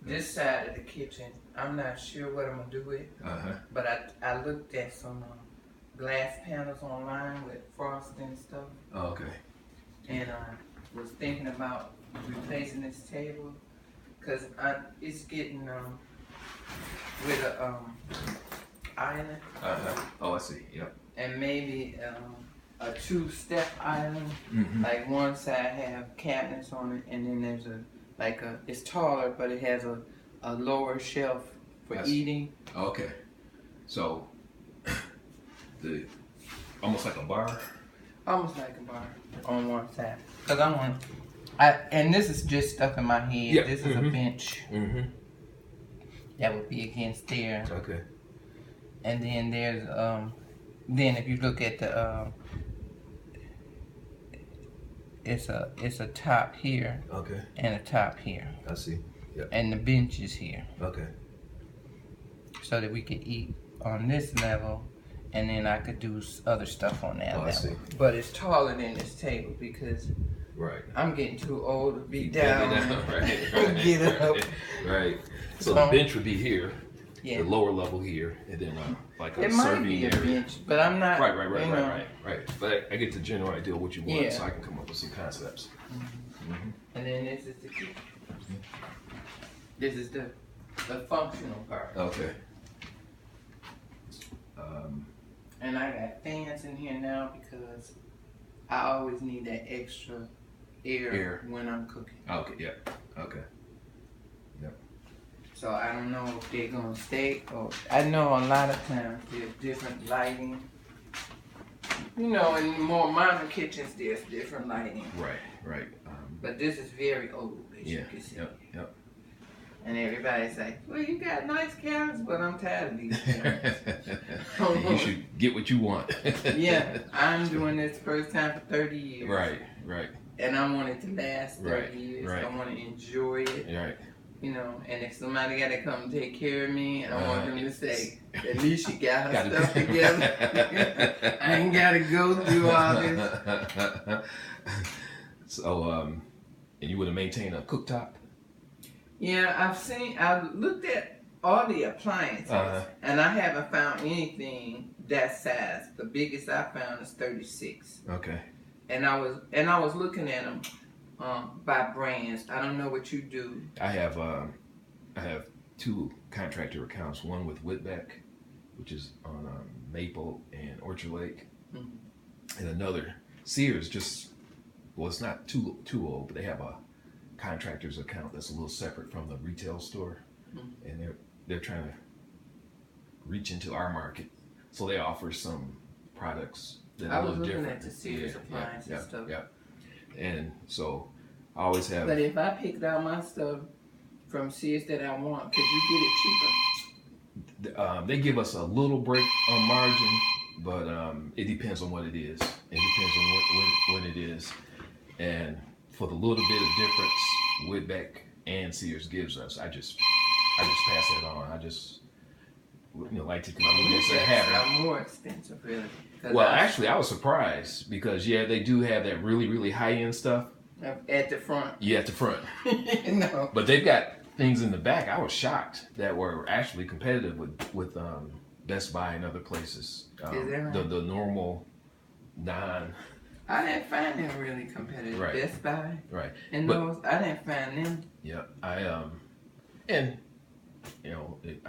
This side of the kitchen, I'm not sure what I'm gonna do with. But I looked at some glass panels online with frosting and stuff. Oh, okay. And was thinking about replacing this table because it's getting with a island. Oh, I see. Yep. And maybe a two-step island. Like one side have cabinets on it, and then there's it's taller, but it has a lower shelf for eating. Okay. So almost like a bar. Almost like a bar on one side. Cause and this is just stuff in my head. Yep. This is a bench. That would be against there. Okay. And then there's then if you look at the it's a top here. Okay. And a top here. I see. Yep. And the bench is here. Okay. So that we could eat on this level, and then I could do other stuff on that level. I see. But it's taller than this table because I'm getting too old to be down. Right. Get up. Right. So the bench would be here. Yeah. The lower level here, and then like a it serving might be a area. bench, but I'm not. Right. But I get the general idea of what you want, so I can come up with some concepts. And then this is the kitchen. This is the functional part. Okay. And I got fans in here now because I always need that extra air when I'm cooking. Okay. Yeah. Okay. Yep. So I don't know if they're gonna stay. Or I know a lot of times there's different lighting. You know, in more modern kitchens there's different lighting. Right. But this is very old, as you can see. Yep. And everybody's like, well, you got nice cabinets, but I'm tired of these cabinets. You should get what you want. Yeah, I'm doing this first time for 30 years. Right. And I want it to last 30 years. Right. I want to enjoy it. Right. You know, and if somebody got to come take care of me, I want them to say, at least she got her stuff together. I ain't got to go through all this. So, and you would have maintained a cooktop? Yeah, I've looked at all the appliances, and I haven't found anything that size. The biggest I found is 36. Okay. And I was looking at them by brands. I don't know what you do. I have two contractor accounts. One with Whitbeck, which is on Maple and Orchard Lake, and another Sears. It's not too old, but they have a contractor's account that's a little separate from the retail store, and they're trying to reach into our market, so they offer some products that are a little different. I was looking at the Sears appliance and stuff. Yeah, and so I always have. But if I picked out my stuff from Sears that I want, could you get it cheaper? They give us a little break on margin, but it depends on what it is. It depends on when it is, and for the little bit of difference Whitbeck and Sears gives us, I just pass that on. I just like to convenience and have it. More expensive, really. Well, actually, I was surprised because they do have that really, really high end stuff at the front. Yeah, at the front. No. But they've got things in the back. I was shocked that were actually competitive with Best Buy and other places. Is that right? The normal non. I didn't find them really competitive. Right. Best Buy. Right. And those, I didn't find them. Yeah, I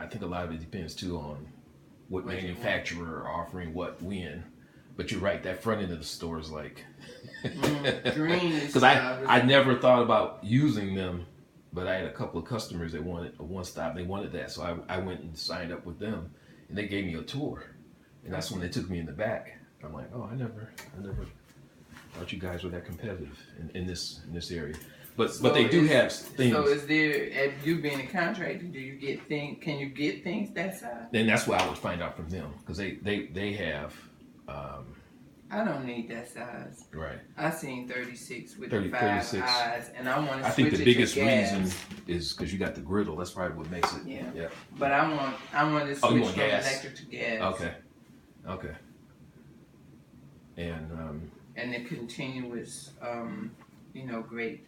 think a lot of it depends too on what manufacturer are offering what when. But you're right, that front end of the store is like green. Because I never thought about using them, but I had a couple of customers that wanted a one stop. They wanted that, so I went and signed up with them, and they gave me a tour, and that's when they took me in the back. I'm like, oh, I never thought you guys were that competitive in this area. But they do have things. So is there, as you being a contractor, do you get things? Can you get things that size? And that's what I would find out from them, because they have. I don't need that size. Right. I seen 36 with 30, 5 36. eyes, and I want to. I think the biggest reason is because you got the griddle. That's probably what makes it. Yeah. But I want to switch from electric to gas. Okay. And the continuous, grate.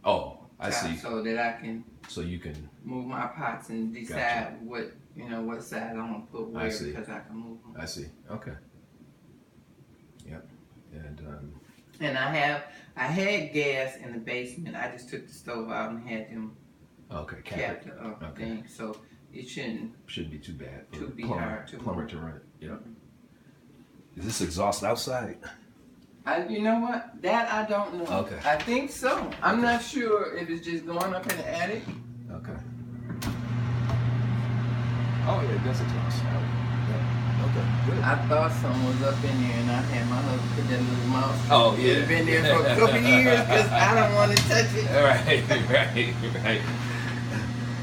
Oh, I see. So that I can. So you can move my pots and decide what what side I'm gonna put where because I can move them. I see. Okay. Yep. And I had gas in the basement. I just took the stove out and had them capped the thing. So it shouldn't be too bad. To be hard to plumber to run it. Yep. Is this exhaust outside? You know what? That I don't know. Okay. I think so. I'm not sure if it's just going up in the attic. Okay. Oh yeah, it does exhaust. Yeah. Okay. Good. I thought something was up in there, and I had my husband put that little mouse. Oh yeah. It's been there for a couple years because I don't want to touch it. Right.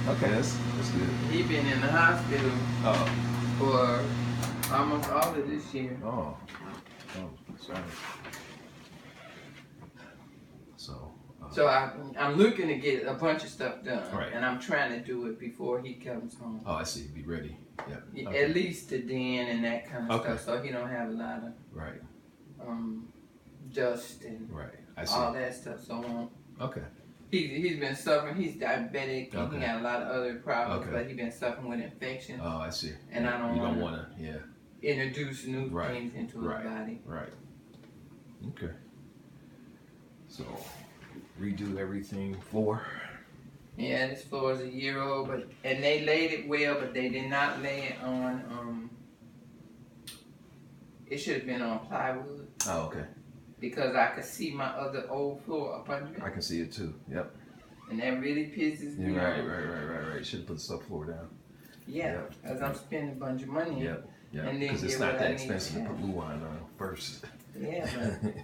Okay, that's good. He been in the hospital for almost all of this year. Oh, sorry. So I'm looking to get a bunch of stuff done, right. And I'm trying to do it before he comes home. Oh, I see. Be ready. Yeah. At least the den and that kind of stuff, so he don't have a lot of dust and I see. all that stuff. So okay. He's been suffering. He's diabetic. And he got a lot of other problems, but he's been suffering with infections. Oh, I see. And I don't want to introduce new things into his body. Right. Okay. So redo everything floor. Yeah, this floor is a year old, and they laid it well, but they did not lay it on. It should have been on plywood. Oh, okay. Because I could see my other old floor up under it. I can see it too. Yep. And that really pisses me off. Right. Should have put the subfloor down. Yeah, because I'm spending a bunch of money. Yep. And because it's not that expensive to put blue line on first. Yeah,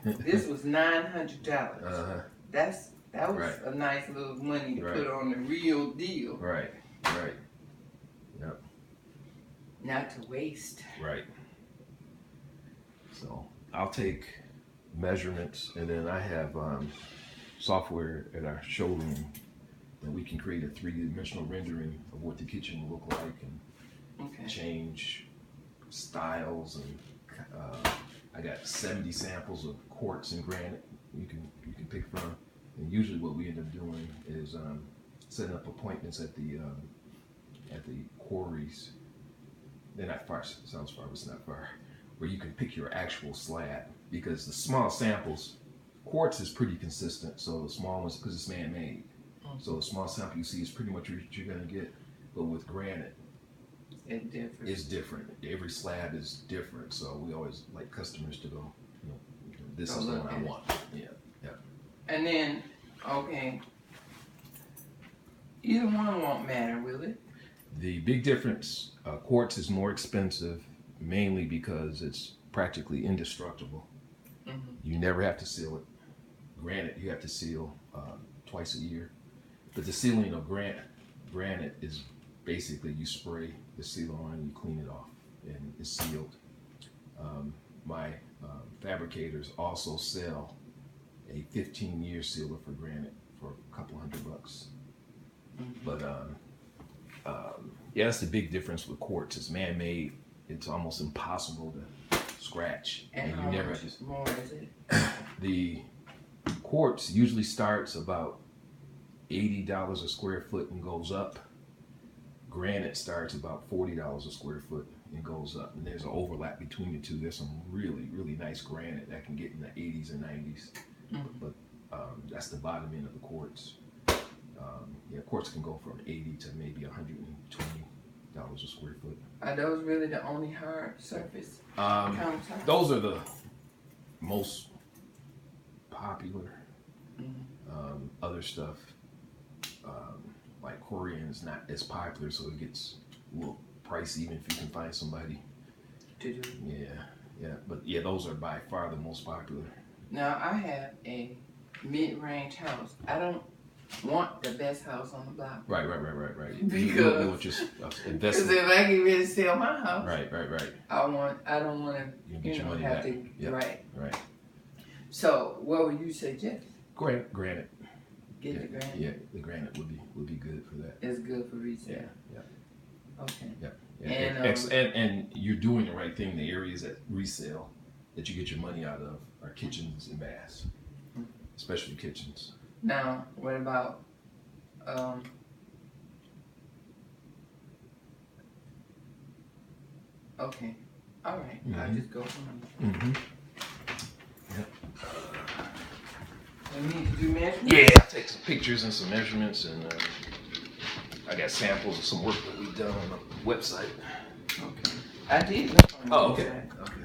but this was $900. That was a nice little money to put on the real deal. Right. Yep. Not to waste. Right. So I'll take measurements, and then I have software at our showroom that we can create a 3D rendering of what the kitchen will look like and change styles. And I got 70 samples of quartz and granite you can pick from. And usually what we end up doing is setting up appointments at the quarries. They're not far. Sounds far, but it's not far. Where you can pick your actual slab, because the small samples, quartz is pretty consistent. So the small ones, because it's man-made, so the small sample you see is pretty much what you're gonna get. But with granite, it's different. Every slab is different. So we always like customers to go, this is the one I want. Yeah. And then, either one won't matter, will it? The big difference, quartz is more expensive, mainly because it's practically indestructible. Mm-hmm. You never have to seal it. Granite, you have to seal twice a year. But the sealing of granite is basically you spray the sealer on and you clean it off, and it's sealed. My fabricators also sell a 15-year sealer for granite for a couple $100. Mm-hmm. But that's the big difference with quartz. It's man-made. It's almost impossible to scratch. And how much more is it? The quartz usually starts about $80 a square foot and goes up. Granite starts about $40 a square foot and goes up. And there's an overlap between the two. There's some really, really nice granite that can get in the 80s and 90s. Mm-hmm. But that's the bottom end of the quartz. Quartz can go from 80 to maybe $120 a square foot. Are those really the only hard surface countertops? Those are the most popular. Mm-hmm. Other stuff, like Korean, is not as popular, so it gets a little pricey, even if you can find somebody to do. Yeah. But those are by far the most popular. Now I have a mid-range house. I don't want the best house on the block. Right. Because if I get ready to sell my house, right. I don't want to, have to. Yep. Right. So, what would you suggest? Granite. Get the granite. Yeah, the granite would be good for that. It's good for resale. Yeah. Okay. Yeah. And you're doing the right thing. The areas that resale that you get your money out of are kitchens and baths, especially kitchens. Now, what about Okay. All right. I'll just go from Yep. I need to do measurements? Yeah, I'll take some pictures and some measurements, and I got samples of some work that we've done on the website. Okay. I did look on the Oh, okay. website. Okay.